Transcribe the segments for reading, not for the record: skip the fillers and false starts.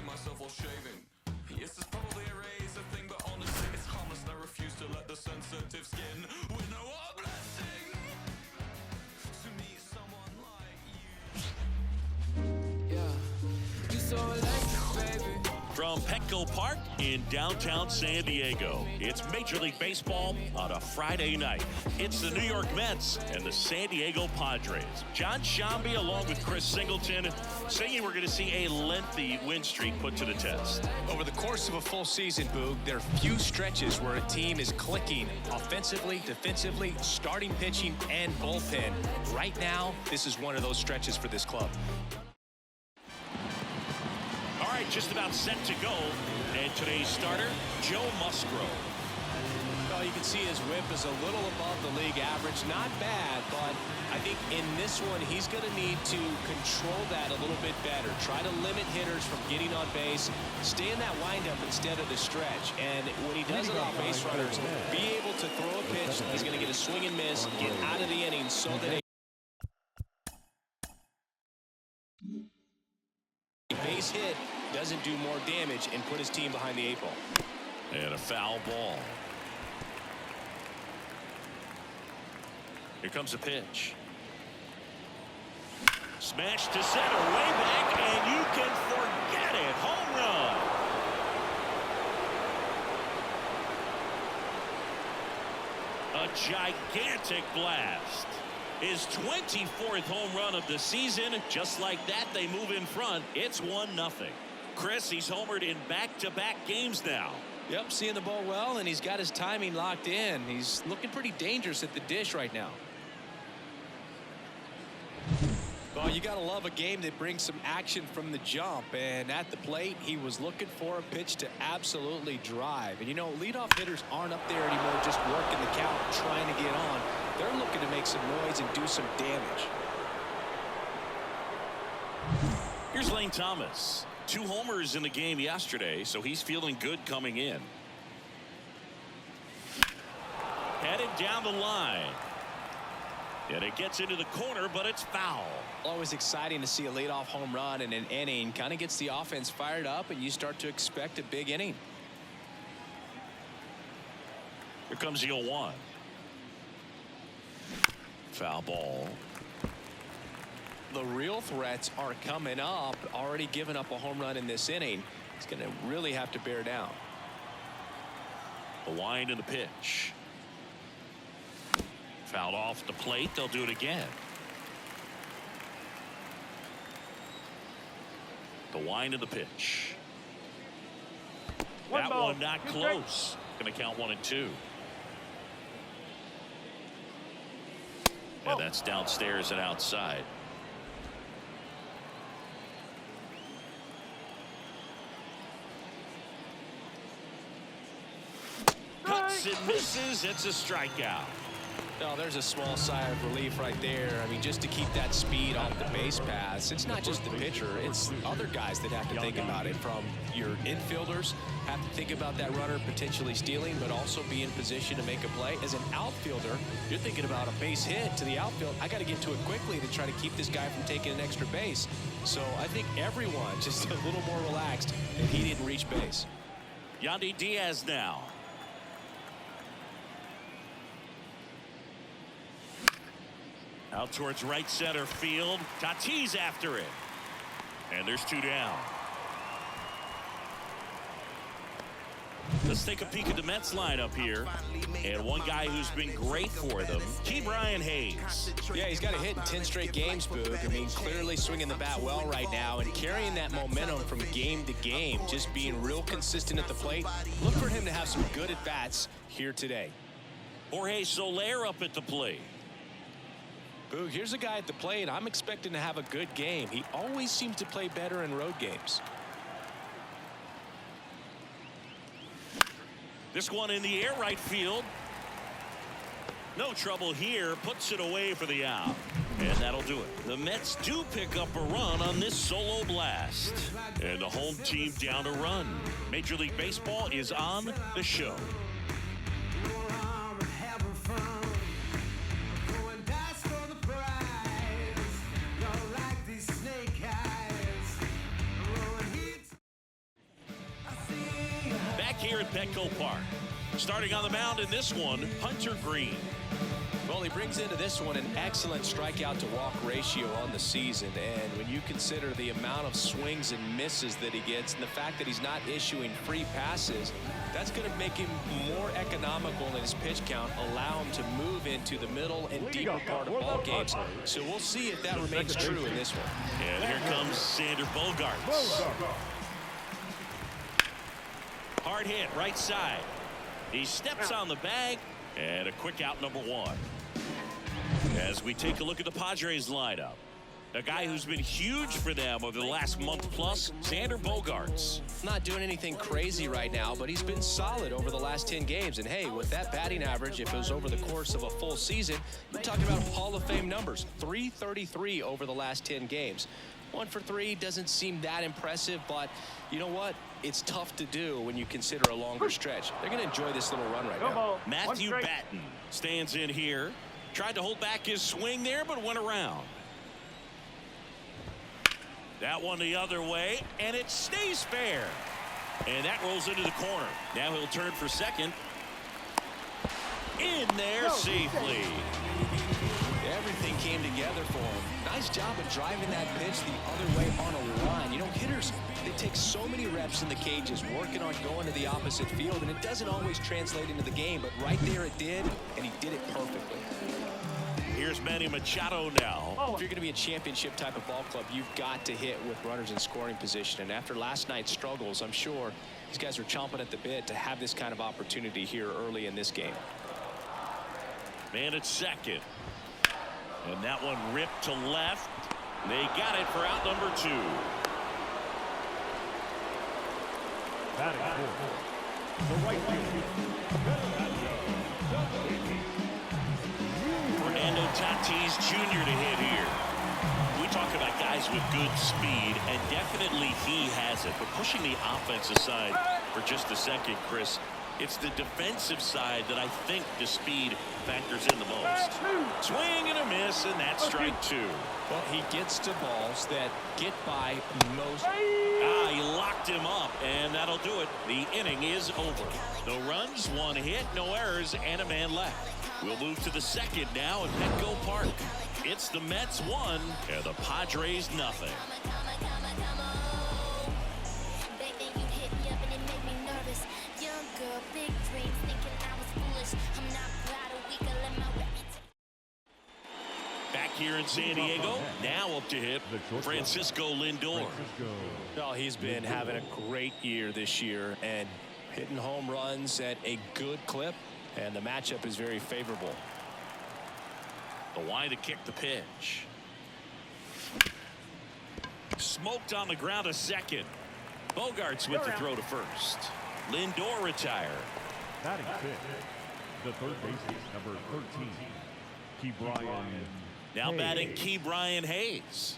myself while shaving. Yes, it's probably a razor thing, but honestly, it's harmless. And I refuse to let the sensitive skin winnow a blessing. To meet someone like you. Yeah, you're so electric, baby. From Petco Park in downtown San Diego, it's Major League Baseball on a Friday night. It's the New York Mets and the San Diego Padres. John Shambi along with Chris Singleton saying we're going to see a lengthy win streak put to the test. Over the course of a full season, Boog, there are few stretches where a team is clicking offensively, defensively, starting pitching, and bullpen. Right now, this is one of those stretches for this club. All right, just about set to go. And today's starter, Joe Musgrove. Well, you can see his whip is a little above the league average. Not bad, but I think in this one, he's going to need to control that a little bit better. Try to limit hitters from getting on base. Stay in that windup instead of the stretch. And when he does allow base runners, be able to throw a pitch. He's going to get a swing and miss, get out of the inning so that a base hit doesn't do more damage and put his team behind the 8 ball. And a foul ball. Here comes a pitch. Smash to center, way back, and you can forget it. Home run. A gigantic blast. His 24th home run of the season. Just like that, they move in front. It's 1-0. Chris, he's homered in back-to-back games now. Yep, seeing the ball well, and he's got his timing locked in. He's looking pretty dangerous at the dish right now. Well, you got to love a game that brings some action from the jump. And at the plate, he was looking for a pitch to absolutely drive. And, you know, leadoff hitters aren't up there anymore just working the count, trying to get on. They're looking to make some noise and do some damage. Here's Lane Thomas. 2 homers in the game yesterday, so he's feeling good coming in. Headed down the line. And it gets into the corner, but it's foul. Always exciting to see a leadoff home run in an inning. Kind of gets the offense fired up, and you start to expect a big inning. Here comes the 0-1. Foul ball. The real threats are coming up. Already given up a home run in this inning. He's going to really have to bear down. The wind and the pitch. Fouled off the plate. They'll do it again. The wind and the pitch. That one not close. Going to count 1 and 2. And that's downstairs and outside. Cuts and misses. It's a strikeout. No, there's a small sigh of relief right there. I mean, just to keep that speed off the base paths. It's not just the pitcher. It's other guys that have to think about it. From your infielders have to think about that runner potentially stealing, but also be in position to make a play. As an outfielder, you're thinking about a base hit to the outfield. I got to get to it quickly to try to keep this guy from taking an extra base. So I think everyone just a little more relaxed that he didn't reach base. Yandy Diaz now. Out towards right center field. Tatis after it. And there's 2 down. Let's take a peek at the Mets lineup here. And one guy who's been great for them, Brian Hayes. Yeah, he's got a hit in 10 straight games, Boog. I mean, clearly swinging the bat well right now and carrying that momentum from game to game. Just being real consistent at the plate. Look for him to have some good at-bats here today. Jorge Soler up at the plate. Boog, here's a guy at the plate. I'm expecting to have a good game. He always seems to play better in road games. This one in the air right field. No trouble here. Puts it away for the out. And that'll do it. The Mets do pick up a run on this solo blast. And the home team down a run. Major League Baseball is on the show. here at Petco Park. Starting on the mound in this one, Hunter Green. Well, he brings into this one an excellent strikeout to walk ratio on the season. And when you consider the amount of swings and misses that he gets and the fact that he's not issuing free passes, that's going to make him more economical in his pitch count, allow him to move into the middle and deeper part of ball games. So we'll see if that remains true in this one. And here comes Sander Bogaerts. Hard hit right side. He steps on the bag, and a quick out, number one. As we take a look at the Padres lineup, a guy who's been huge for them over the last month plus, Sander Bogaerts. Not doing anything crazy right now, but he's been solid over the last 10 games. And hey, with that batting average, if it was over the course of a full season, we're talking about Hall of Fame numbers. .333 over the last 10 games. 1 for 3 doesn't seem that impressive, but you know what? It's tough to do when you consider a longer stretch. They're going to enjoy this little run right now. Matthew Batten stands in here. Tried to hold back his swing there, but went around. That one the other way, and it stays fair. And that rolls into the corner. Now he'll turn for second. In there safely. Everything came together for him. Nice job of driving that pitch the other way on a line. You know, hitters, they take so many reps in the cages working on going to the opposite field, and it doesn't always translate into the game, but right there it did, and he did it perfectly. Here's Manny Machado now. If you're going to be a championship type of ball club, you've got to hit with runners in scoring position. And after last night's struggles, I'm sure these guys are chomping at the bit to have this kind of opportunity here early in this game. Man at second. And that one ripped to left. They got it for out number 2. Batting fourth, the right fielder, Fernando Tatis Jr. to hit here. We talk about guys with good speed, and definitely he has it. But pushing the offensive side for just a second, Chris, it's the defensive side that I think the speed factors in the most. Swing and a miss, and that's strike 2. Well, he gets to balls that get by most. He locked him up, and that'll do it. The inning is over. No runs, 1 hit, no errors, and a man left. We'll move to the second now at Petco Park. It's the Mets 1 and the Padres nothing. Back here in San Diego, now up to hit Francisco Lindor. Well, he's been having a great year this year and hitting home runs at a good clip, and the matchup is very favorable. The wide to kick the pitch. Smoked on the ground to second. Bogaerts with the throw to first. Lindor retired. batting fifth, the third baseman, number 13, Ke'Bryan. Now batting Ke'Bryan Hayes.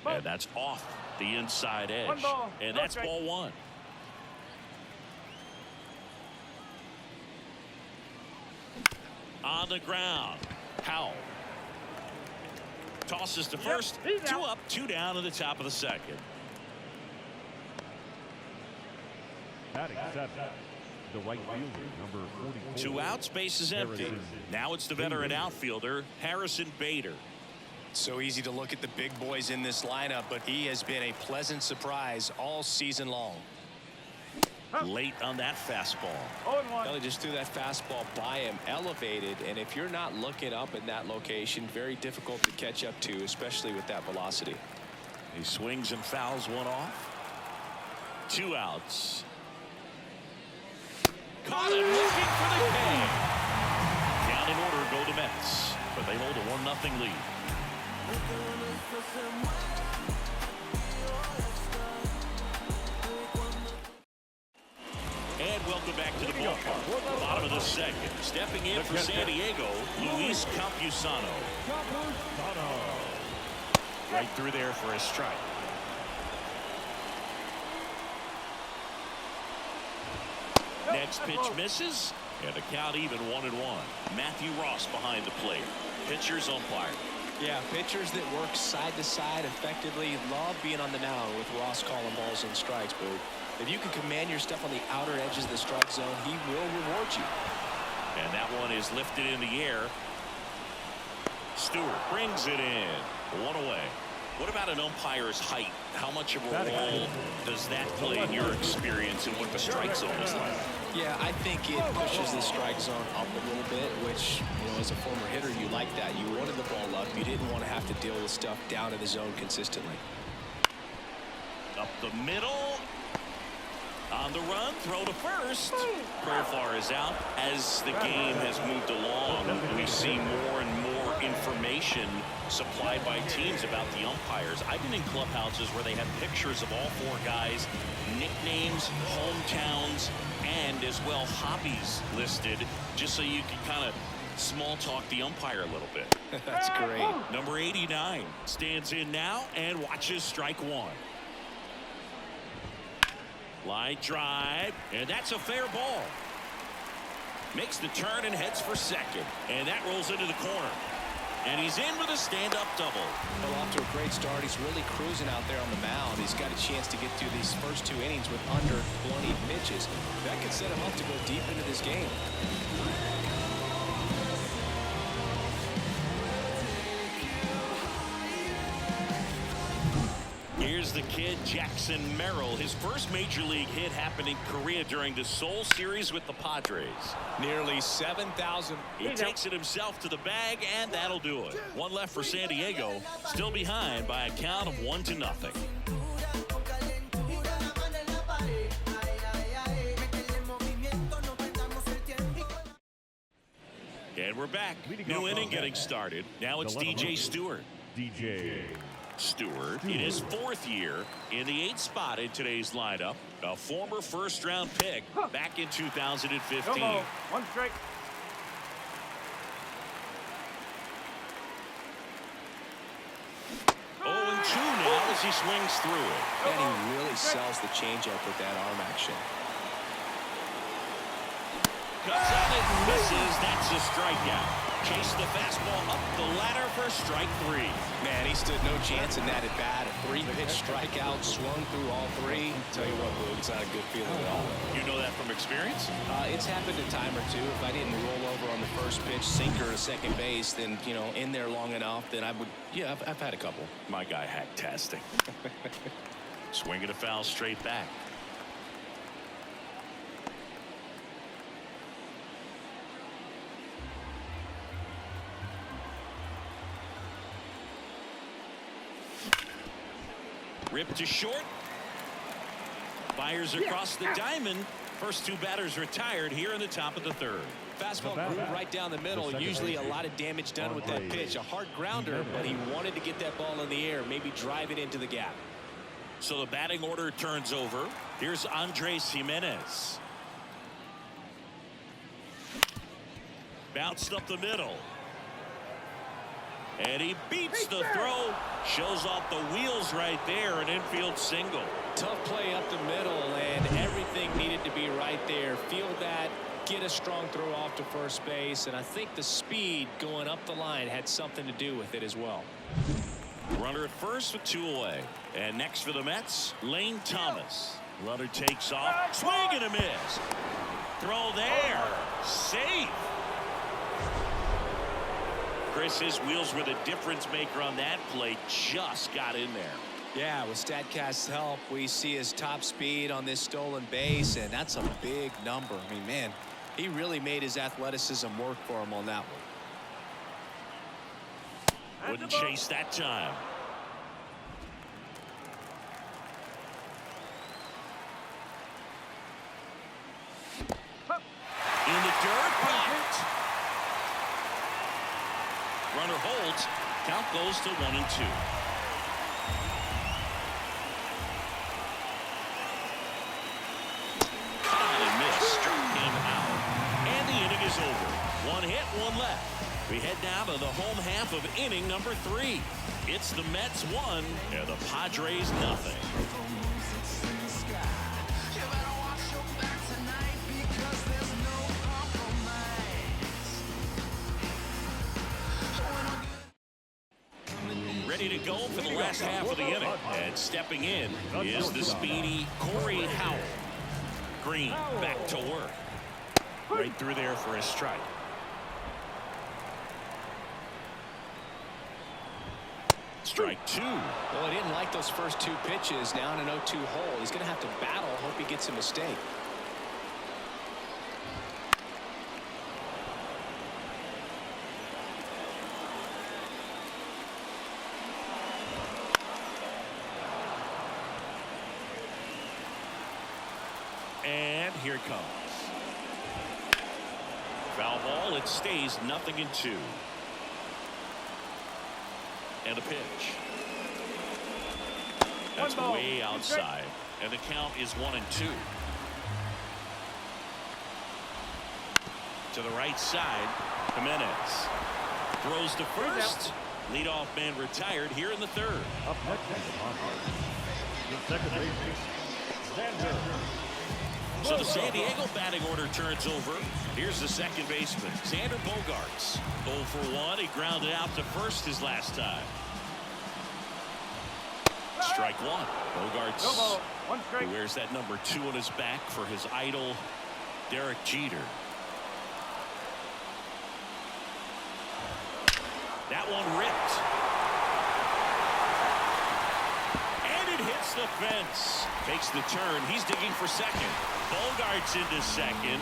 And that's off the inside edge. And that's ball one. On the ground, Powell tosses to first. 2 up, 2 down in the top of the second. Batting seventh, the right fielder, number 44. 2 outs, base is empty. Now it's the veteran outfielder, Harrison Bader. So easy to look at the big boys in this lineup, but he has been a pleasant surprise all season long. Late on that fastball. Well, he just threw that fastball by him, elevated, and if you're not looking up in that location, very difficult to catch up to, especially with that velocity. He swings and fouls one off. 2 outs. Caught him looking for the K. Down in order go the Mets, but they hold a 1-0 lead. And welcome back to the ballpark. Bottom of the second. Stepping in for San Diego, Luis Campusano. Right through there for a strike. Next pitch misses, And the count even 1-1. Matthew Ross behind the plate. Pitchers umpire. Yeah, pitchers that work side to side effectively love being on the mound with Ross calling balls and strikes. But if you can command your stuff on the outer edges of the strike zone, he will reward you. And that one is lifted in the air. Stewart brings it in. 1 away. What about an umpire's height? How much of a role does that play in your experience and what the strike zone is like? Yeah, I think it pushes the strike zone up a little bit, which, you know, as a former hitter, you like that. You wanted the ball up. You didn't want to have to deal with stuff down in the zone consistently. Up the middle. On the run, throw to first. Profar is out. As the game has moved along, we see more and more information supplied by teams about the umpires. I've been in clubhouses where they have pictures of all 4 guys, nicknames, hometowns, and as well hobbies listed, just so you can kind of small talk the umpire a little bit. That's great. Number 89 stands in now and watches strike 1. Line drive, and that's a fair ball. Makes the turn and heads for second, and that rolls into the corner. And he's in with a stand-up double. Well, off to a great start. He's really cruising out there on the mound. He's got a chance to get through these first 2 innings with under 20 pitches. That could set him up to go deep into this game. Here's the kid, Jackson Merrill. His first major league hit happened in Korea during the Seoul series with the Padres. Nearly 7,000. He takes it himself to the bag, and that'll do it. 1 left for San Diego, still behind by a count of 1-0. And we're back. New inning getting started. Now it's DJ Stewart. DJ Stewart in his 4th year in the 8th spot in today's lineup. A former first-round pick back in 2015. 1 strike. Oh, and 2 now as he swings through it. And he really sells the changeup with that arm action. Cuts on it and misses. That's a strikeout. Chase the fastball up the ladder for strike 3. Man, he stood no chance in that at bat. A 3-pitch strikeout, swung through all 3. Tell you what, Boog, it's not a good feeling at all. You know that from experience? It's happened a time or two. If I didn't roll over on the first pitch, sinker to second base, then, you know, in there long enough, then I would, yeah, I've had a couple. My guy hack testing. Swinging a foul straight back. Ripped to short. Fires across the diamond. First 2 batters retired here in the top of the 3rd. Fastball grew right down the middle. Usually a lot of damage done with that pitch. A hard grounder, but he wanted to get that ball in the air, maybe drive it into the gap. So the batting order turns over. Here's Andres Jimenez. Bounced up the middle. And he beats the throw. Shows off the wheels right there. An infield single. Tough play up the middle, and everything needed to be right there. Field that, get a strong throw off to first base, and I think the speed going up the line had something to do with it as well. Runner at first with 2 away. And next for the Mets, Lane Thomas. Runner takes off. Swing and a miss. Throw there. Safe. Chris, his wheels were the difference maker on that play. Just got in there. Yeah, with StatCast's help, we see his top speed on this stolen base, and that's a big number. I mean, man, he really made his athleticism work for him on that one. Wouldn't chase that time. In the dirt, blocked. Runner holds. Count goes to 1-2. Finally missed. Struck him out. And the inning is over. 1 hit, 1 left. We head now to the home half of inning number 3. It's the Mets 1 and the Padres nothing. ready to go for the last half of the inning. And stepping in is the speedy Corey Howell. Green back to work. Right through there for a strike. Strike two. Well, he didn't like those first two pitches. Now in an 0-2 hole. He's going to have to battle. Hope he gets a mistake. And here it comes. Foul ball. It stays 0-2. And a pitch. That's way outside. And the count is 1-2. To the right side, Jimenez throws to first. Leadoff man retired here in the third. Up next is the second baseman, Xander. So the San Diego batting order turns over. Here's the second baseman, Xander Bogaerts. 0 for 1. He grounded out to first his last time. Strike one. Bogaerts, who wears that number 2 on his back for his idol, Derek Jeter. That one ripped. And it hits the fence. Takes the turn. He's digging for second. Bogaerts into second.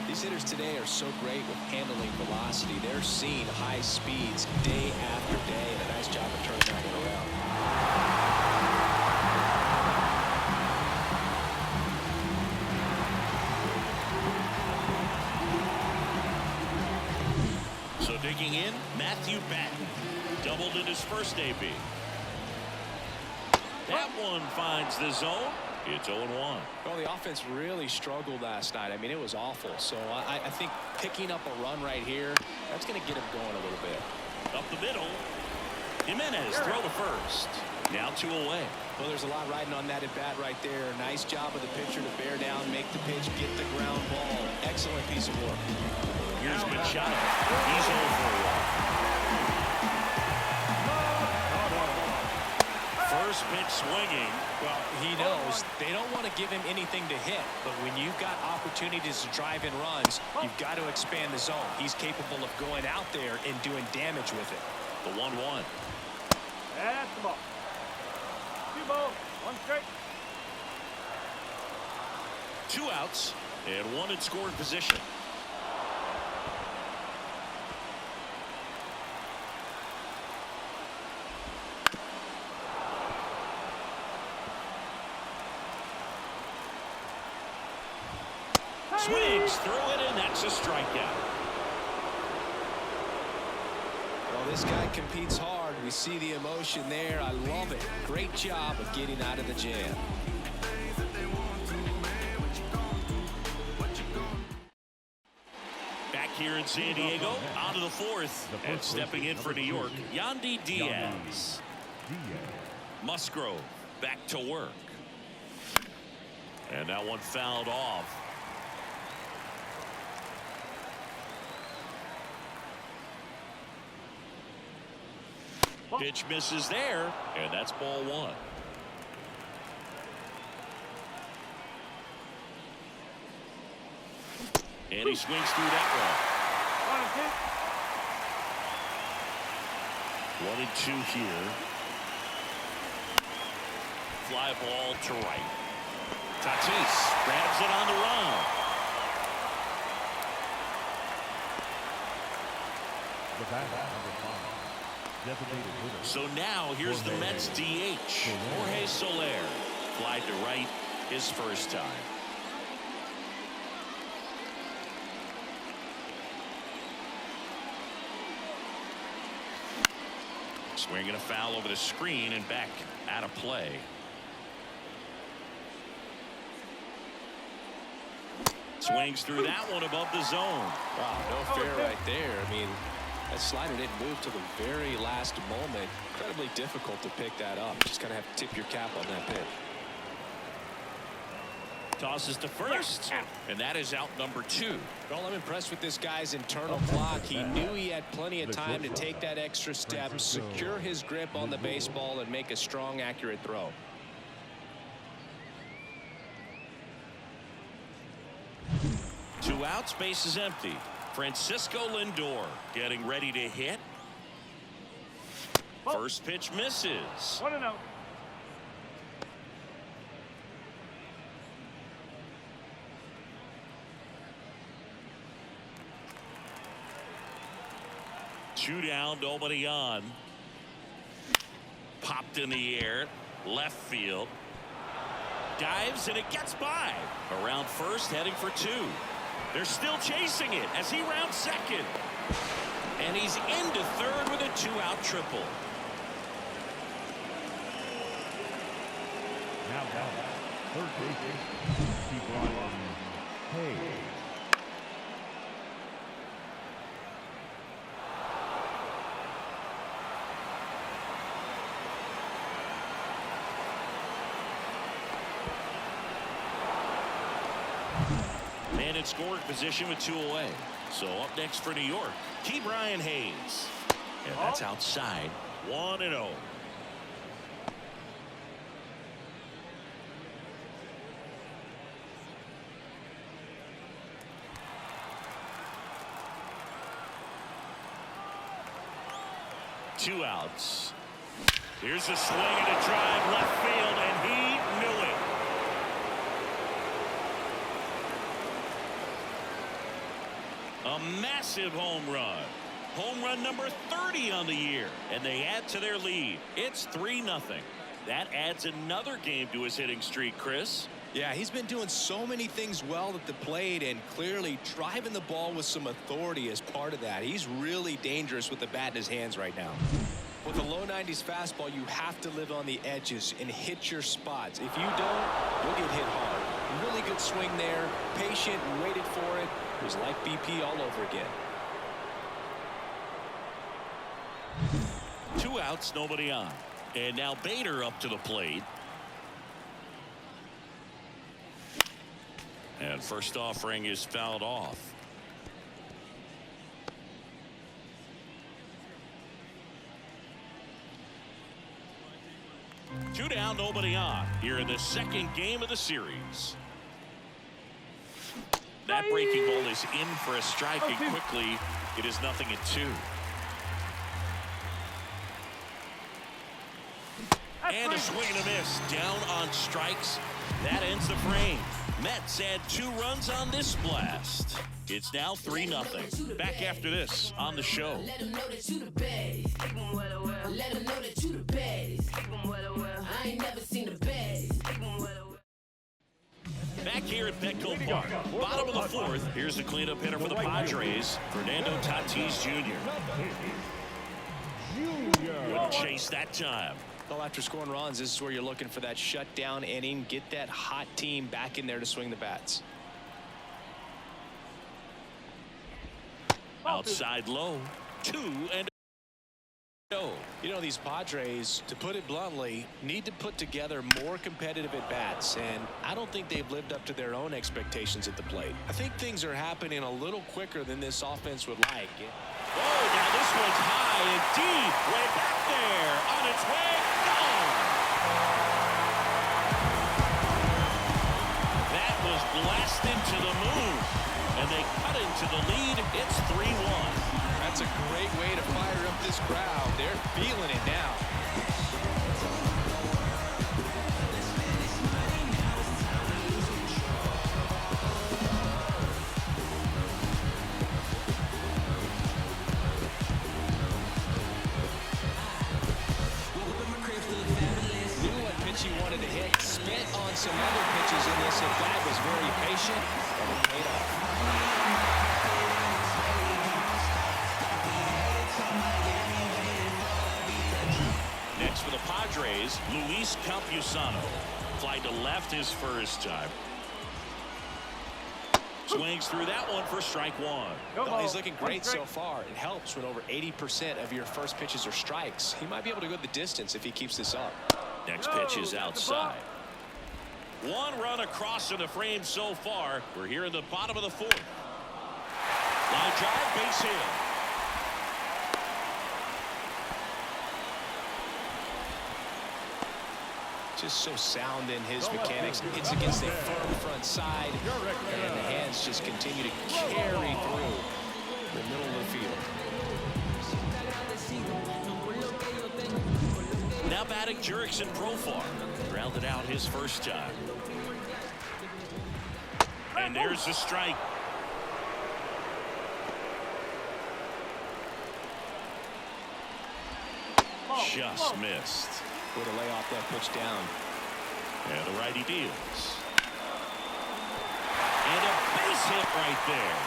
These hitters today are so great with handling velocity. They're seeing high speeds day after day, and a nice job of turning that one around. So digging in, Matthew Batten. Doubled in his first AB. That one finds the zone. It's 0-1. Well, the offense really struggled last night. I mean, it was awful. So I think picking up a run right here, that's going to get him going a little bit. Up the middle. Jimenez throw to first. Now 2 away. Well, there's a lot riding on that at bat right there. Nice job of the pitcher to bear down, make the pitch, get the ground ball. Excellent piece of work. Here's Machado. He's 0 for 1. First pitch swinging. Well, he knows they don't want to give him anything to hit, but when you've got opportunities to drive in runs, you've got to expand the zone. He's capable of going out there and doing damage with it. The 1-1. That's the ball. 2 balls, 1 strike. 2 outs and 1 in scoring position. Swings through it, and that's a strikeout. Well, this guy competes hard. We see the emotion there. I love it. Great job of getting out of the jam. Back here in San Diego, on to the 4th, and stepping in for New York, Yandy Diaz. Musgrove back to work. And that one fouled off. Pitch misses there, and that's ball 1. And he swings through that one. 1-2 here. Fly ball to right. Tatis grabs it on the run. The batter, number 5. So now here's the Mets DH, Jorge Soler. Fly to right his first time. Swinging a foul over the screen and back out of play. Swings through that one above the zone. Wow, no fair right there. I mean, that slider didn't move to the very last moment. Incredibly difficult to pick that up. Just kind of have to tip your cap on that pitch. Tosses to first, and that is out number 2. Well, I'm impressed with this guy's internal clock. He knew he had plenty of time to take that extra step, secure his grip on the baseball, and make a strong, accurate throw. Two outs, base is empty. Francisco Lindor getting ready to hit. First pitch misses. 1-0. Two down, nobody on. Popped in the air, left field. Dives and it gets by. Around first, heading for 2. They're still chasing it as he rounds second. And he's into third with a 2-out triple. Now, third baseman, Key Brian Hayes. Man in scoring position with 2 away. So up next for New York, Key Brian Hayes. And that's outside. 1-0. Two outs. Here's a swing and a drive left field, and he knew it. A massive home run. Home run number 30 on the year, and they add to their lead. It's 3-0. That adds another game to his hitting streak, Chris. Yeah, he's been doing so many things well at the plate and clearly driving the ball with some authority as part of that. He's really dangerous with the bat in his hands right now. With a low 90s fastball, you have to live on the edges and hit your spots. If you don't, you'll get hit hard. Really good swing there. Patient, waited for it. It was like BP all over again. 2 outs, nobody on. And now Bader up to the plate. And first offering is fouled off. Two down, nobody on. Here in the second game of the series. That breaking ball is in for a strike, and quickly it is 0-2. And a swing and a miss. Down on strikes. That ends the frame. Mets add 2 runs on this blast. It's now 3-0. Back after this on the show. Let them know that you the baddest. Let them know that you the baddest. I ain't never seen the baddest. Back here at Petco Park, bottom of the 4th. Here's the cleanup hitter for the Padres, Fernando Tatis Jr. Wouldn't chase that time. Well, after scoring runs, this is where you're looking for that shutdown inning. Get that hot team back in there to swing the bats. Outside low, 2-0. You know, these Padres, to put it bluntly, need to put together more competitive at-bats, and I don't think they've lived up to their own expectations at the plate. I think things are happening a little quicker than this offense would like. Oh, now this one's high and deep, way back there, on its way, gone. That was blasted to the moon, and they cut into the lead. It's 3-1. That's a great way to fire up this crowd. They're feeling it now. Knew what pitch he wanted to hit. Spent on some other pitches in this at bat. Was very patient, and it paid off. Next for the Padres, Luis Campusano. Fly to left his first time. Swings through that one for strike 1. Well, he's looking great so far. It helps when over 80% of your first pitches are strikes. He might be able to go the distance if he keeps this up. Next pitch is outside. One run across in the frame so far. We're here in the bottom of the fourth. Line drive, base hit. Just so sound in his mechanics. It's against a firm front side, and the hands just continue to carry through the middle of the field. Now batting Jurickson Profar. Grounded out his first time. And there's the strike. Just missed. Way to lay off that pitch down. And the righty deals. And a base hit right there.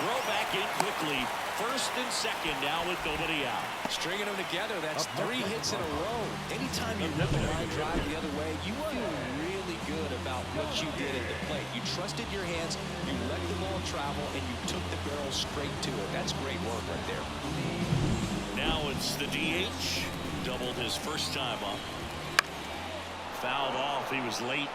Throw back in quickly. First and second now with nobody out. Stringing them together, that's 3 hits in a row. Anytime you rip a line drive the other way, you feel really good about what you did at the plate. You trusted your hands, you let the ball travel, and you took the barrel straight to it. That's great work right there. Now it's the DH. Doubled his first time up. Fouled off. He was late.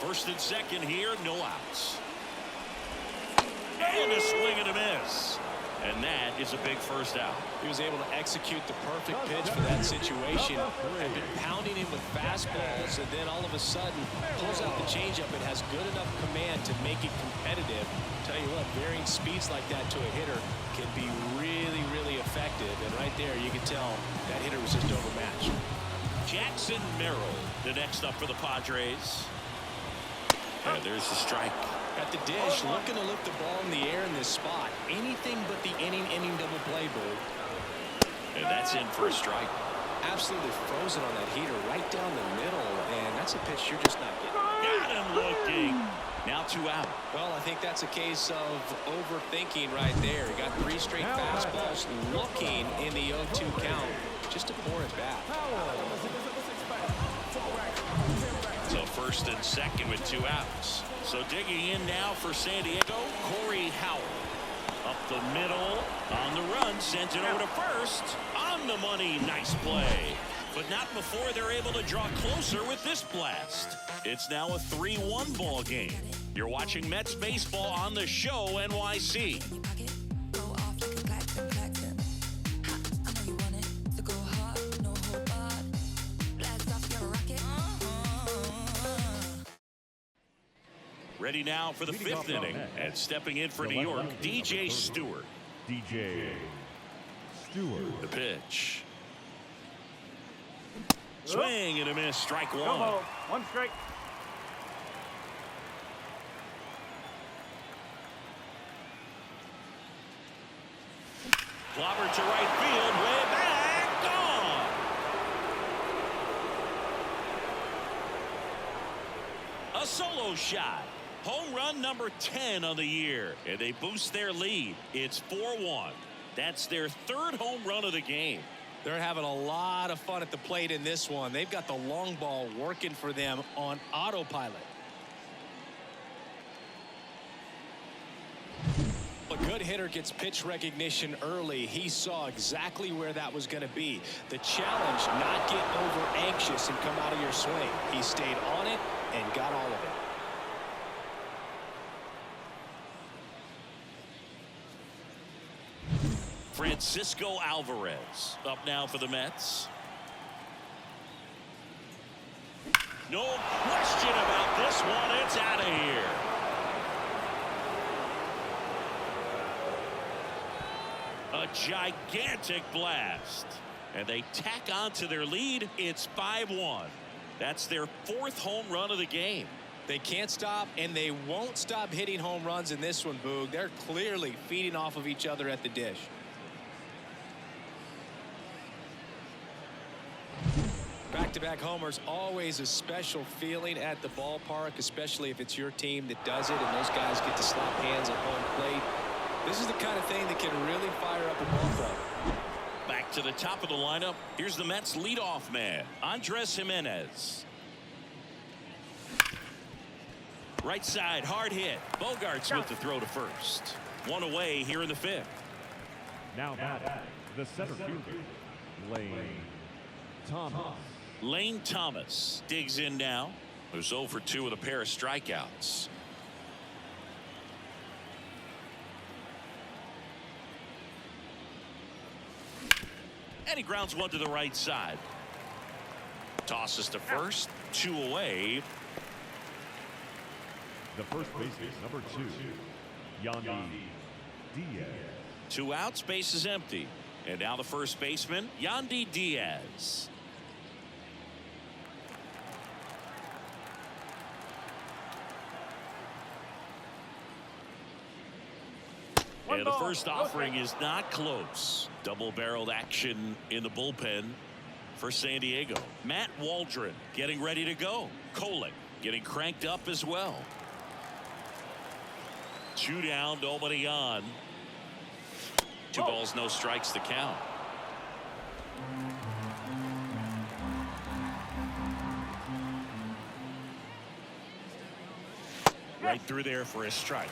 First and second here, no outs. And a swing and a miss. And that is a big first out. He was able to execute the perfect pitch for that situation. Had been pounding him with fastballs, and then all of a sudden pulls out the changeup and has good enough command to make it competitive. Tell you what, varying speeds like that to a hitter can be really, really effective. And right there, you can tell that hitter was just overmatched. Jackson Merrill, the next up for the Padres. And there's the strike. At the dish, looking to lift the ball in the air in this spot. Anything but the inning double play, Boo. And that's in for a strike. Absolutely frozen on that heater right down the middle, and that's a pitch you're just not getting. Got him looking. Now 2 out. Well, I think that's a case of overthinking right there. He got 3 straight fastballs looking in the 0-2 count just to pour it back. So first and second with 2 outs. So digging in now for San Diego, Corey Howell. Up the middle, on the run, sends it over to first. On the money, nice play. But not before they're able to draw closer with this blast. It's now a 3-1 ball game. You're watching Mets baseball on the show NYC. Ready now for the 5th inning, and stepping in for New York, DJ Stewart. DJ Stewart. The pitch. Swing and a miss, strike 1. Come on, 1 strike. Clobbered to right field, way back, gone. A solo shot. Home run number 10 on the year, and they boost their lead. It's 4-1. That's their 3rd home run of the game. They're having a lot of fun at the plate in this one. They've got the long ball working for them on autopilot. A good hitter gets pitch recognition early. He saw exactly where that was going to be. The challenge, not get over anxious and come out of your swing. He stayed on it and got all of it. Francisco Alvarez up now for the Mets. No question about this one. It's out of here. A gigantic blast. And they tack on to their lead. It's 5-1. That's their 4th home run of the game. They can't stop, and they won't stop hitting home runs in this one, Boog. They're clearly feeding off of each other at the dish. Back-to-back homers, always a special feeling at the ballpark, especially if it's your team that does it and those guys get to slap hands at home plate. This is the kind of thing that can really fire up a ball club. Back To the top of the lineup, here's the Mets leadoff man, Andres Jimenez. Right side, hard hit. Bogarts with the throw to first. One away here in the fifth. Now batting, the center fielder, Lane Thomas. Lane Thomas digs in now. There's 0 for 2 with a pair of strikeouts. And he grounds one to the right side. Tosses to first, 2 away. The first baseman, number 2, Yandy Diaz. 2 outs, base is empty. And now the first baseman, Yandy Diaz. And the first offering is not close. Double-barreled action in the bullpen for San Diego. Matt Waldron getting ready to go. Kolek getting cranked up as well. 2 down, nobody on. 2 balls, no strikes to count. Right through there for a strike.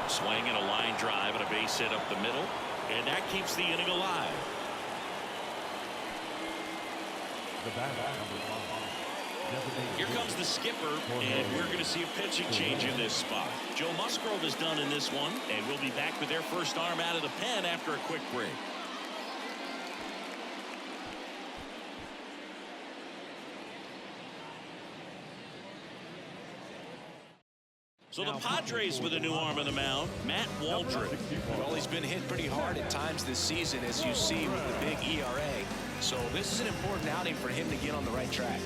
Swing and a line drive and a base hit up the middle, and that keeps the inning alive. The batter, number 5. Here comes the skipper, and we're going to see a pitching change in this spot. Joe Musgrove is done in this one, and we'll be back with their first arm out of the pen after a quick break. So the Padres with a new arm on the mound, Matt Waldron. Well, he's been hit pretty hard at times this season, as you see with the big ERA. So this is an important outing for him to get on the right track.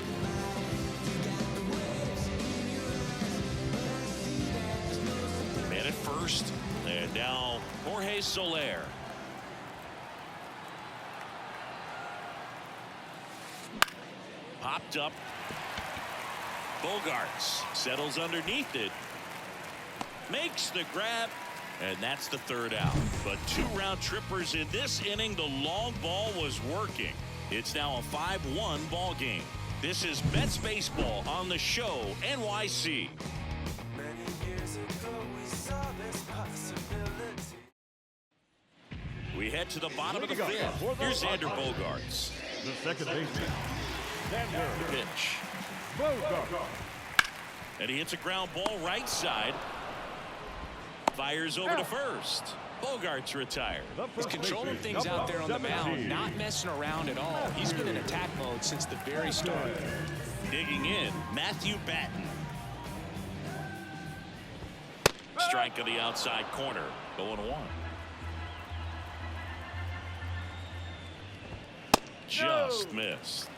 Man at first, and now Jorge Soler. Popped up. Bogarts settles underneath it. Makes the grab, and that's the 3rd out. But 2 round trippers in this inning. The long ball was working. It's now a 5-1 ball game. This is Mets baseball on the show NYC. We head to the bottom of the 5th. Here's Xander Bogarts. The second baseman, Xander Pitch. Bogarts. And he hits a ground ball right side. Fires over to first. Bogarts retired. He's controlling things out there on the mound, not messing around at all. He's been in attack mode since the very start. Digging in, Matthew Batten. Strike on the outside corner. 0-1. Just missed.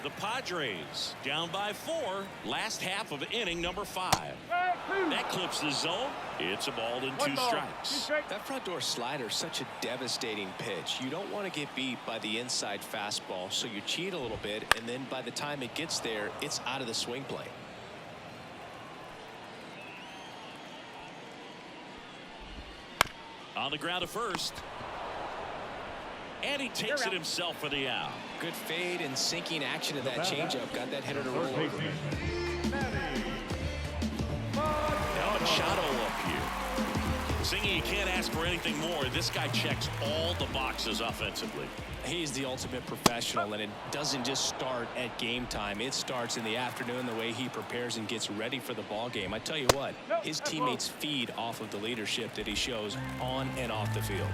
The Padres down by 4. Last half of inning number 5. That clips the zone. It's a ball and 2 strikes. That front door slider is such a devastating pitch. You don't want to get beat by the inside fastball, so you cheat a little bit, and then by the time it gets there, it's out of the swing plane. On the ground to first. And he takes it himself for the out. Good fade and sinking action of that changeup. Got that hitter to roll over. Now Machado up here. Singy, you can't ask for anything more. This guy checks all the boxes offensively. He's the ultimate professional, and it doesn't just start at game time. It starts in the afternoon, the way he prepares and gets ready for the ball game. I tell you what, his teammates feed off of the leadership that he shows on and off the field.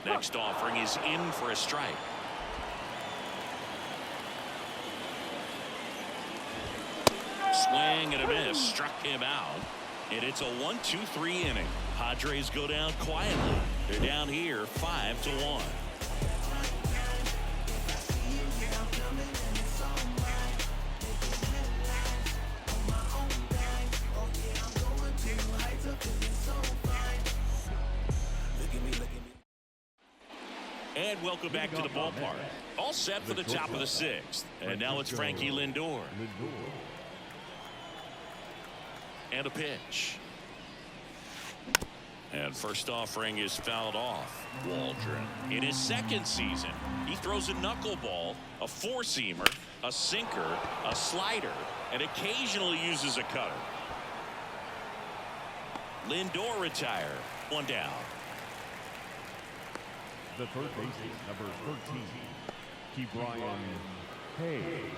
Next offering is in for a strike. Swing and a miss. Struck him out. And it's a 1-2-3 inning. Padres go down quietly. They're down here 5-1. And welcome back to the ballpark. All set for the top of the 6th. And now it's Frankie Lindor. And a pitch. And first offering is fouled off. Waldron in his 2nd season. He throws a knuckleball, a 4-seamer, a sinker, a slider, and occasionally uses a cutter. Lindor retire. 1 down. The third baseman, number 13, Ke'Bryan Hayes.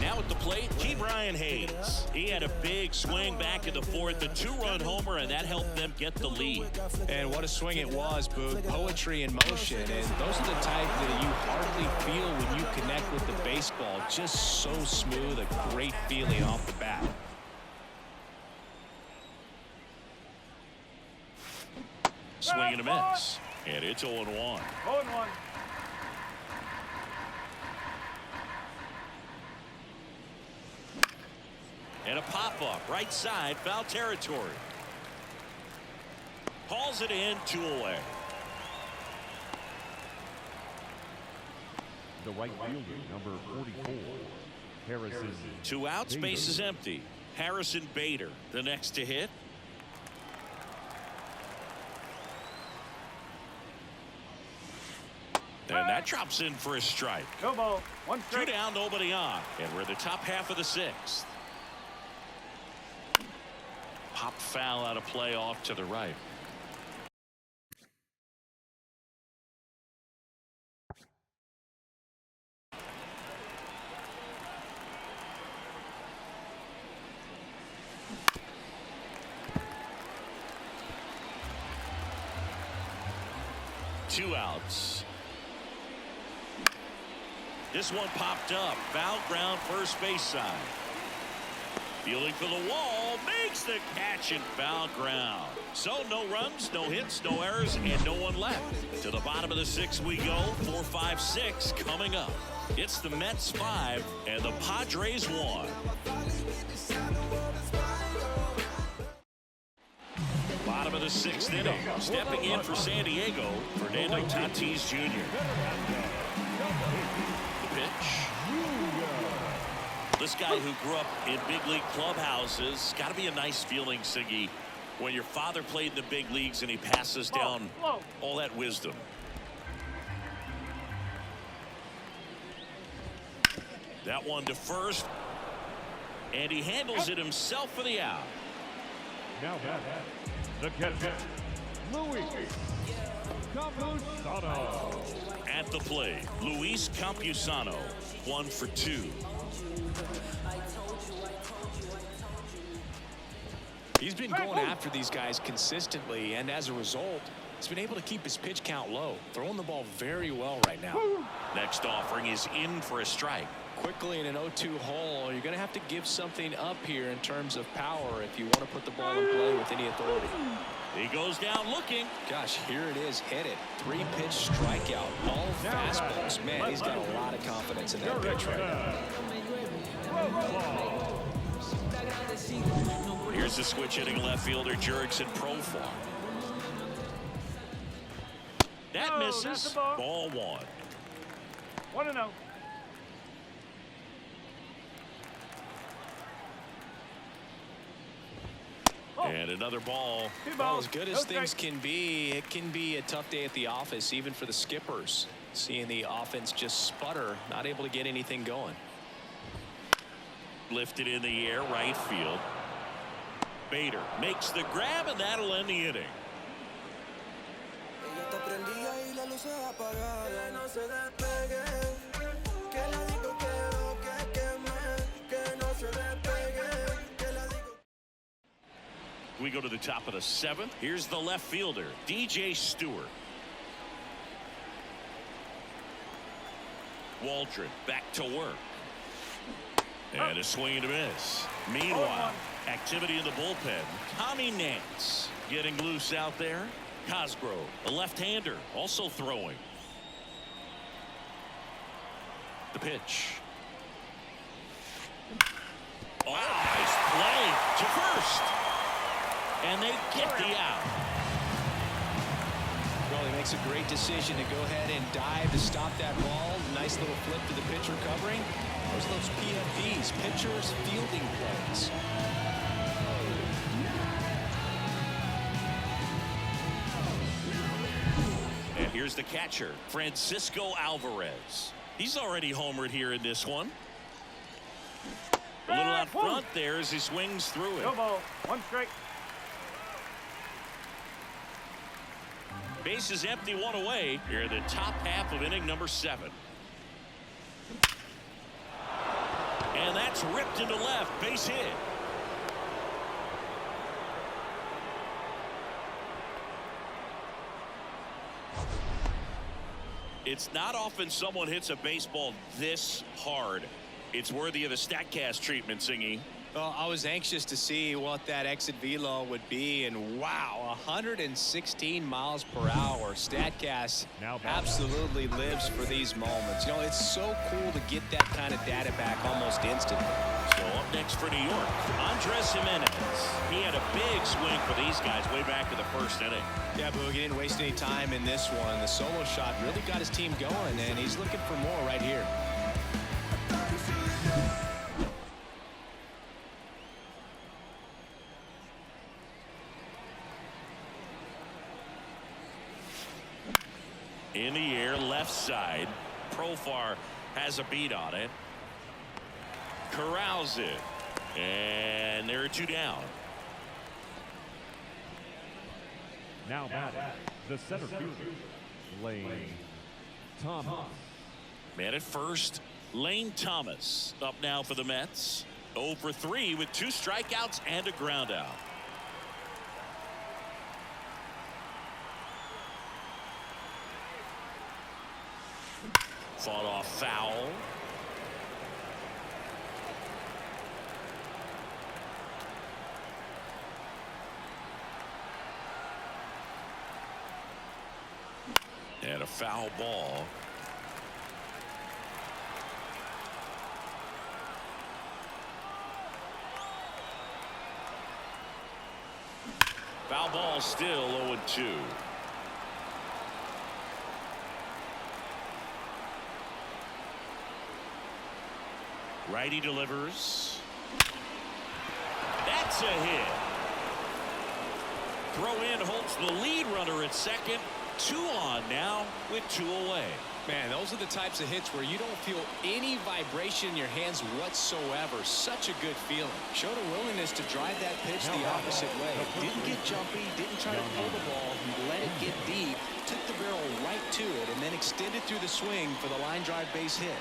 Now at the plate, Ke'Bryan Hayes. He had a big swing back in the 4th, a 2-run homer, and that helped them get the lead. And what a swing it was, Boog. Poetry in motion. And those are the type that you hardly feel when you connect with the baseball. Just so smooth, a great feeling off the bat. Swing and a miss. And it's 0-1. 0-1. And a pop-up, right side, foul territory. Hauls it in, 2 away. The right fielder, number 44, Harrison. 2 outs, Bader. base is empty. Harrison Bader, the next to hit. And that drops in for a strike. No ball. 1 2 strike. down, nobody on. And we're in the top half of the 6th. Pop foul out of play off to the right. Two outs. This one popped up. Foul ground, first base side. Fielding for the wall, makes the catch and foul ground. So no runs, no hits, no errors, and no one left. To the bottom of the 6th we go. 4, 5, 6 coming up. It's the Mets 5 and the Padres 1. Bottom of the 6th inning. Stepping in for San Diego, Fernando Tatis Jr. The pitch. This guy who grew up in big league clubhouses, got to be a nice feeling, Siggy, when your father played in the big leagues and he passes down all that wisdom. That one to first, and he handles it himself for the out. Now back, the catcher, Luis Campusano. At the plate, Luis Campusano, 1 for 2. He's been going after these guys consistently, and as a result, he's been able to keep his pitch count low, throwing the ball very well right now. Next offering is in for a strike. Quickly in an 0-2 hole, you're going to have to give something up here in terms of power if you want to put the ball in play with any authority. He goes down looking. Gosh, here it is, hit it. 3-pitch strikeout, all fastballs. Man, he's got a lot of confidence in that pitch right now. Here's the switch hitting left fielder Jurickson Profar. That misses. Ball 1. 1-0. And another ball. Well, as good as things can be, it can be a tough day at the office, even for the skippers. Seeing the offense just sputter, not able to get anything going. Lifted in the air, right field. Bader makes the grab, and that'll end the inning. We go to the top of the 7th. Here's the left fielder, DJ Stewart. Waldron back to work. And a swing and a miss. Meanwhile, activity in the bullpen. Tommy Nance getting loose out there. Cosgrove, a left-hander, also throwing. The pitch. Oh, nice play to first. And they get the out. Well, he makes makes a great decision to go ahead and dive to stop that ball. Nice little flip to the pitcher covering. Those are those PFPs, pitchers fielding plays. And here's the catcher, Francisco Alvarez. He's already homered here in this one. A little out front there as he swings through it. No ball. 1 strike. Base is empty, 1 away. Here in the top half of inning number 7. And that's ripped into left. Base hit. It's not often someone hits a baseball this hard. It's worthy of the StatCast treatment, Singy. Well, I was anxious to see what that exit velo would be, and wow, 116 miles per hour. StatCast absolutely lives for these moments. You know, it's so cool to get that kind of data back almost instantly. So up next for New York, Andres Jimenez. He had a big swing for these guys way back to the first inning. Yeah, Boog, he didn't waste any time in this one. The solo shot really got his team going, and he's looking for more right here. In the air, left side. Profar has a beat on it. Corrals it. And there are 2 down. Now batting, the center fielder, Lane Thomas. Man at first, Lane Thomas up now for the Mets. 0 for 3 with 2 strikeouts and a ground out. Fought off foul. And a foul ball. Foul ball still 0-2. Righty delivers. That's a hit. Throw in holds the lead runner at second. 2 on now with 2 away. Man, those are the types of hits where you don't feel any vibration in your hands whatsoever. Such a good feeling. Showed a willingness to drive that pitch the opposite way. Didn't get jumpy, didn't try to pull the ball. He let it get deep, took the barrel right to it, and then extended through the swing for the line drive base hit.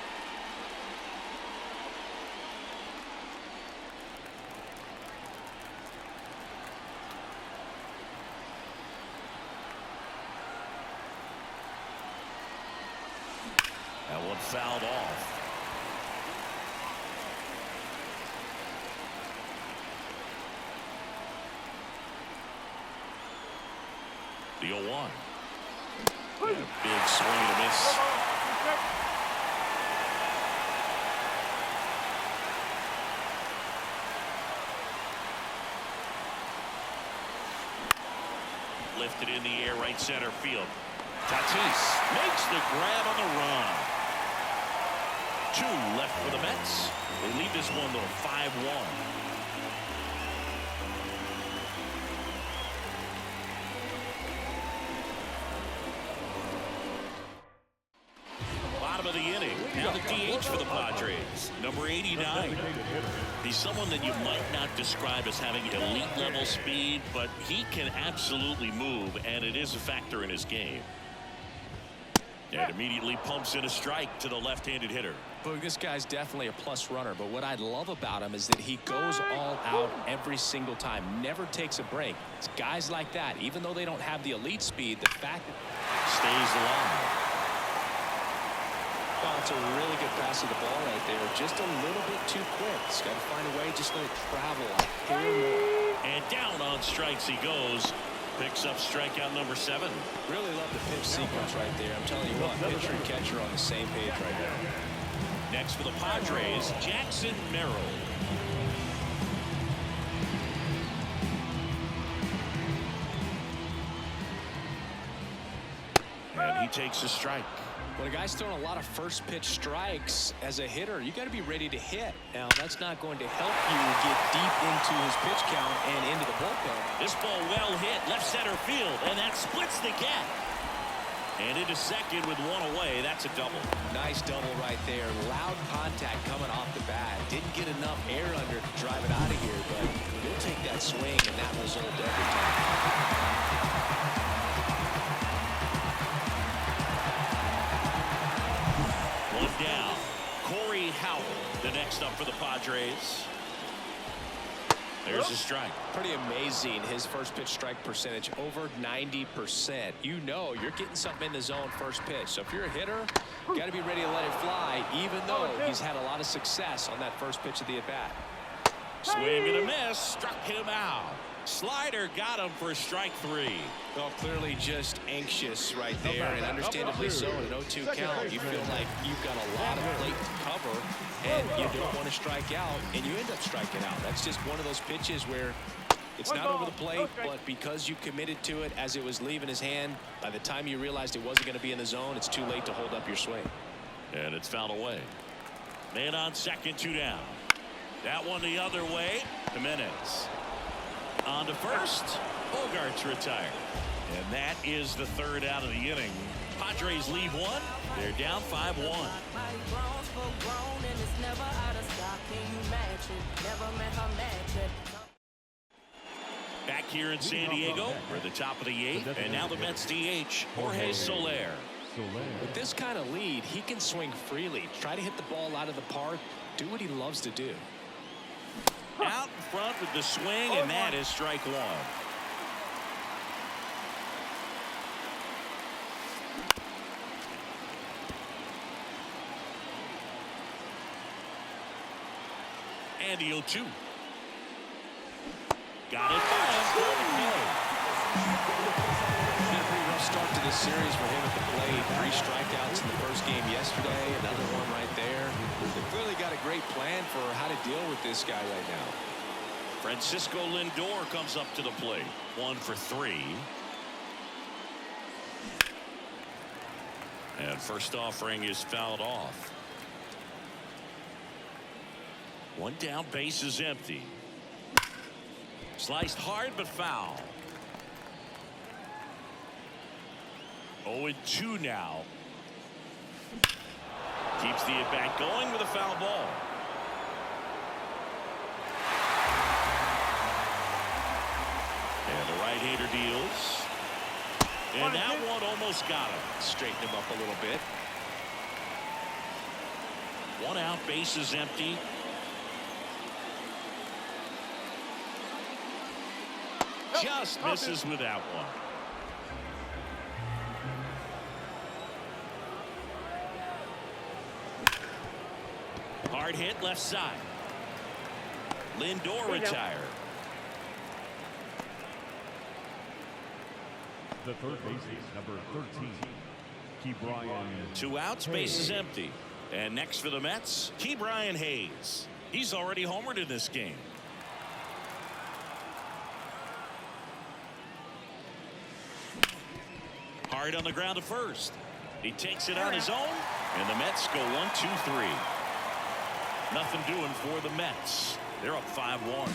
That one fouled off. The 0-1. And a big swing and a miss. Lifted in the air, right center field. Tatis makes the grab on the run. 2 left for the Mets. They lead this one, though, 5-1. Bottom of the inning. Now the DH for the Padres. Number 89. He's someone that you might not describe as having elite-level speed, but he can absolutely move, and it is a factor in his game. And immediately pumps in a strike to the left-handed hitter. Boog, this guy's definitely a plus runner, but what I love about him is that he goes all out every single time, never takes a break. It's guys like that, even though they don't have the elite speed, the fact that Stays alive. oh, it's a really good pass of the ball right there. Just a little bit too quick. He's got to find a way, just let it travel out here. And down on strikes he goes. Picks up strikeout number 7. Really love the pitch sequence right there. I'm telling you what, pitcher and catcher on the same page right now. Next for the Padres, Jackson Merrill. And he takes a strike. When a guy's throwing a lot of first pitch strikes as a hitter, you got to be ready to hit. Now, that's not going to help you get deep into his pitch count and into the bullpen. This ball well hit left center field, and that splits the gap. And into second with one away. That's a double. Nice double right there. Loud contact coming off the bat. Didn't get enough air under to drive it out of here, but he'll take that swing and that result every time. One down. Corey Howell, the next up for the Padres. There's a strike. Pretty amazing, his first pitch strike percentage, over 90%. You know you're getting something in the zone first pitch. So if you're a hitter, you got to be ready to let it fly, even though he's had a lot of success on that first pitch of the at-bat. Swing and a miss. Struck him out. Slider got him for strike three. Well, clearly just anxious right there, and understandably so. In an 0-2 count, you feel like you've got a lot of plate to cover, and you don't want to strike out, and you end up striking out. That's just one of those pitches where it's not over the plate, but because you committed to it as it was leaving his hand, by the time you realized it wasn't going to be in the zone, it's too late to hold up your swing. And it's fouled away. Man on second, 2 down. That one the other way. Jimenez. On to first. Bogart's retired. And that is the third out of the inning. Padres leave one. They're down 5-1. Back here in San Diego, we're at the top of the 8th, and now the Mets DH, Jorge Soler. With this kind of lead, he can swing freely, try to hit the ball out of the park, do what he loves to do. Out in front with the swing, and that is strike one. And the 0-2. Got it. Been a pretty rough start to this series for him at the plate. 3 strikeouts in the first game yesterday. Another one right there. They've clearly got a great plan for how to deal with this guy right now. Francisco Lindor comes up to the plate. 1 for 3. And first offering is fouled off. 1 down, base is empty. Sliced hard but foul. 0-2 now. Keeps the at-bat going with a foul ball. And the right-hander deals. And that one almost got him. Straighten him up a little bit. 1 out, base is empty. Just misses with that one. Hard hit left side. Lindor retired. The third baseman, number 13, Key Brian. 2 outs, base is empty. And next for the Mets, Key Brian Hayes. He's already homered in this game. Hard on the ground to first. He takes it on his own, and the Mets go 1-2-3. Nothing doing for the Mets. They're up 5-1.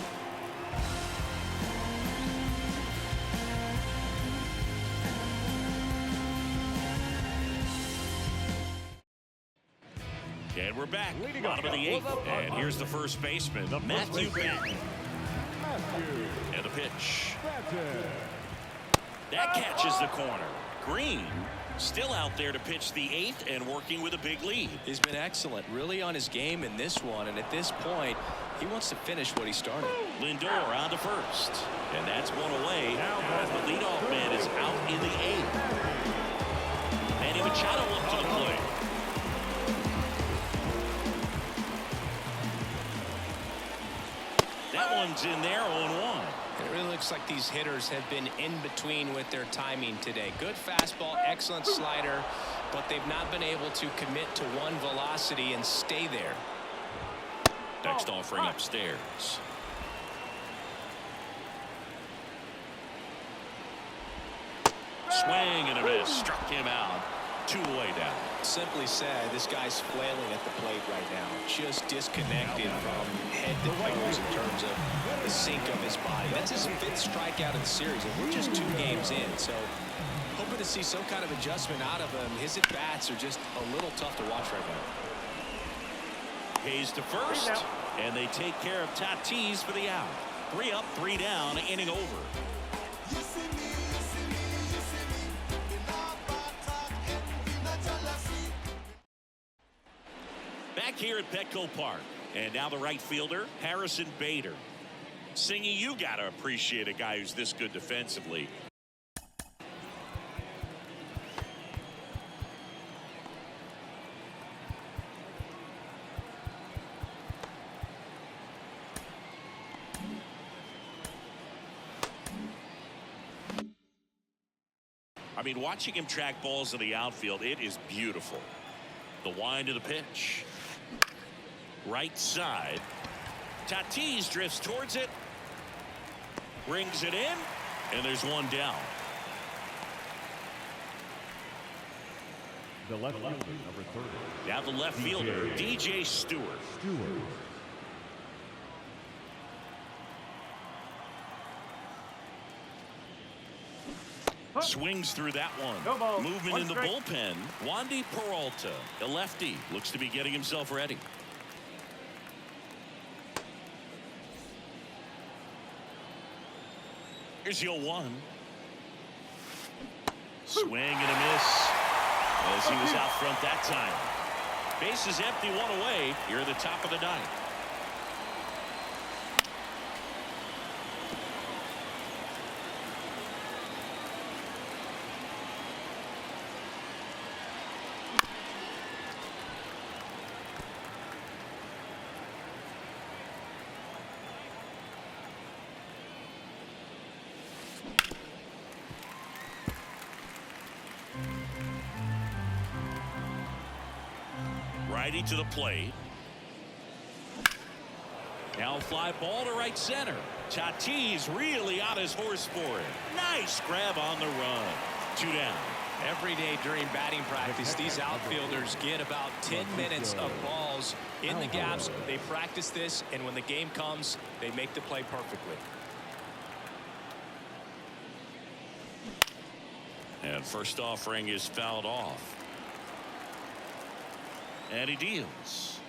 And we're back. Bottom of the 8th. And here's the first baseman, Matthew Batten. And the pitch. That catches the corner. Green still out there to pitch the 8th and working with a big lead. He's been excellent, really on his game in this one, and at this point he wants to finish what he started. Lindor on to first, and that's 1 away as the leadoff man is out in the 8th. Manny Machado up to the plate. That one's in there, 0-1. It really looks like these hitters have been in between with their timing today. Good fastball, excellent slider, but they've not been able to commit to one velocity and stay there. Next offering upstairs. swing and a miss. Struck him out. 2 away down. Simply said, this guy's flailing at the plate right now. Just disconnected from head to toes in terms of the sync of his body. That's his 5th strikeout in the series, and we're just 2 games in. So hoping to see some kind of adjustment out of him. His at-bats are just a little tough to watch right now. Hayes to first, and they take care of Tatis for the out. 3 up, 3 down, inning over. Back here at Petco Park, and now the right fielder, Harrison Bader. Singy, you got to appreciate a guy who's this good defensively. I mean, watching him track balls in the outfield, it is beautiful. The wind of the pitch. Right side. Tatis drifts towards it. Brings it in. And there's 1 down. The left fielder, number 30. Now the left fielder, DJ Stewart. Swings through that one. Movement in the bullpen. Wandy Peralta, a lefty, looks to be getting himself ready. Here's 0-1. Swing and a miss as he was out front that time. Base is empty, 1 away here at the top of the 9th. Righty to the plate. Now fly ball to right center. Tatis really on his horse for it. Nice grab on the run. 2 down. Every day during batting practice, these outfielders get about 10 minutes of balls in the gaps. They practice this, and when the game comes, they make the play perfectly. And first offering is fouled off. And he deals.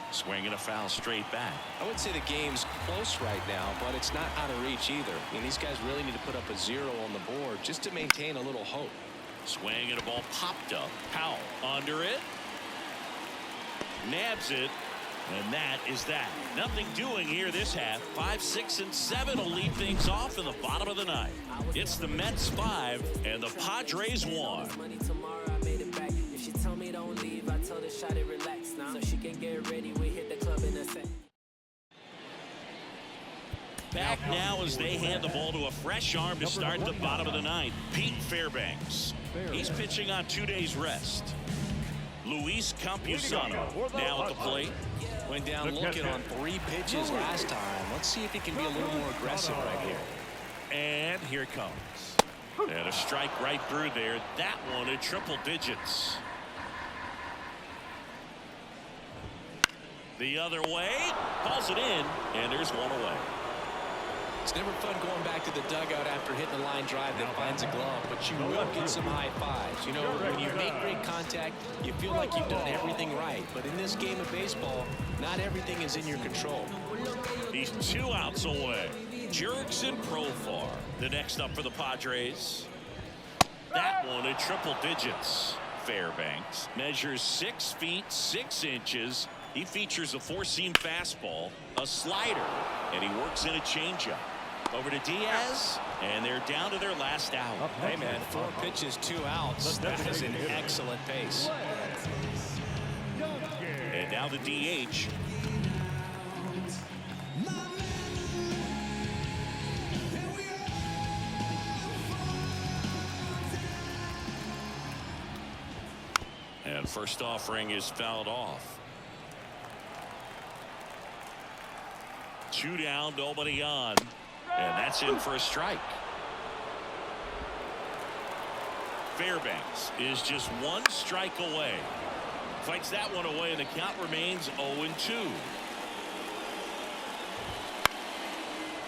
Swing and a foul straight back. I would say the game's close right now, but it's not out of reach either. I mean, these guys really need to put up a 0 on the board just to maintain a little hope. Swing and a ball popped up. Powell under it. Nabs it. And that is that. Nothing doing here this half. 5, 6, and 7 will lead things off in the bottom of the 9th. It's the Mets 5 and the Padres 1. Back now as they hand the ball to a fresh arm to start the bottom of the 9th. Pete Fairbanks. He's pitching on 2 days rest. Luis Campusano now at the plate. Went down looking on 3 pitches last time. Let's see if he can be a little more aggressive right here. And here it comes. And a strike right through there. That one in triple digits. The other way. Calls it in. And there's 1 away. It's never fun going back to the dugout after hitting a line drive that finds a glove, but you will get some high fives. You know, when you make great contact, you feel like you've done everything right. But in this game of baseball, not everything is in your control. He's 2 outs away. Jurickson Profar, the next up for the Padres. That one in triple digits. Fairbanks measures 6 feet 6 inches. He features a 4-seam fastball, a slider, and he works in a changeup. Over to Diaz, and they're down to their last out. Hey, man, 4 pitches, 2 outs. That is an excellent pace. And now the DH. And first offering is fouled off. 2 down, nobody on. And that's in for a strike. Fairbanks is just one strike away. Fights that one away, and the count remains 0-2.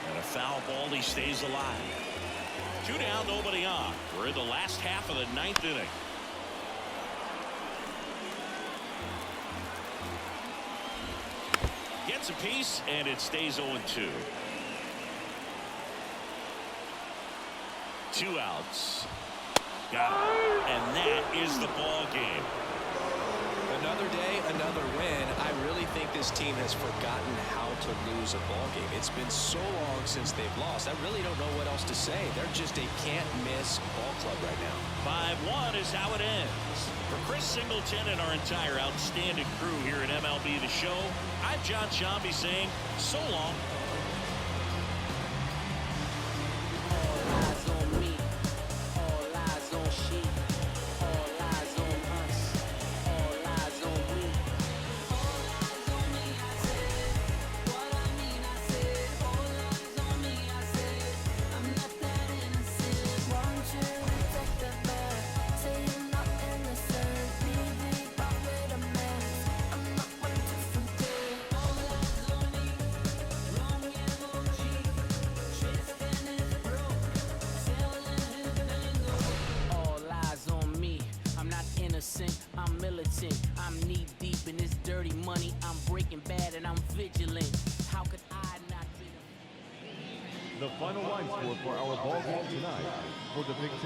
And a foul ball, he stays alive. 2 down, nobody on. We're in the last half of the 9th inning. Gets a piece, and it stays 0-2. 2 outs. Got it. And that is the ball game. Another day, another win. I really think this team has forgotten how to lose a ball game. It's been so long since they've lost. I really don't know what else to say. They're just a can't-miss ball club right now. 5-1 is how it ends. For Chris Singleton and our entire outstanding crew here at MLB The Show, I'm John Shambi saying so long. I'm militant, I'm knee deep in this dirty money. I'm breaking bad and I'm vigilant. How could I not be The final line score for our ball game tonight. For the victorious